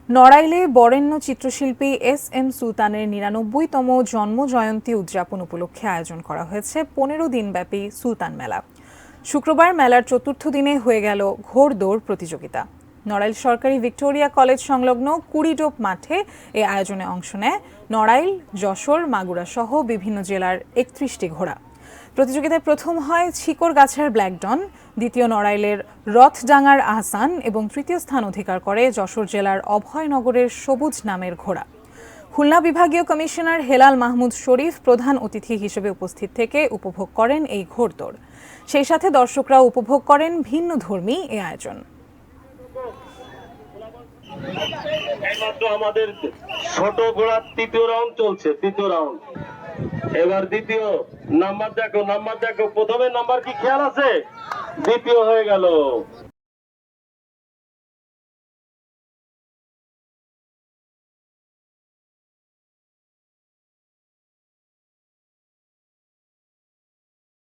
নড়াইলে বরেণ্য চিত্রশিল্পী এস.এম. সুলতানের ৯৯তম জন্ম জয়ন্তী উদযাপন উপলক্ষে আয়োজন করা হয়েছে ১৫ দিনব্যাপী সুলতান মেলা। শুক্রবার মেলার চতুর্থ দিনে হয়ে গেল ঘোড়দৌড় প্রতিযোগিতা। নড়াইল সরকারি ভিক্টোরিয়া কলেজ সংলগ্ন কুড়িডোপ মাঠে এ আয়োজনে অংশ নেয় নড়াইল, যশোর, মাগুরা সহ বিভিন্ন জেলার ৩১টি ঘোড়া। প্রতিযোগিতায় প্রথম হয় ছিকরগাছার ব্ল্যাকডন, দ্বিতীয় নড়াইলের রথডাঙ্গার আহসান এবং তৃতীয় স্থান অধিকার করে যশোর জেলার অভয়নগরের সবুজ নামের ঘোড়া। খুলনা বিভাগীয় কমিশনার হেলাল মাহমুদ শরীফ প্রধান অতিথি হিসেবে উপস্থিত থেকে উপভোগ করেন এই ঘোড়দৌড়। সেই সাথে দর্শকরাও উপভোগ করেন ভিন্নধর্মী এ আয়োজন। আমাদের ছোট ঘোড়ার তৃতীয় রাউন্ড চলছে, তৃতীয় রাউন্ড। এবার দ্বিতীয় নাম্বার দেখো, প্রথমে নাম্বার কি খেয়াল আছে? দ্বিতীয় হয়ে গেল।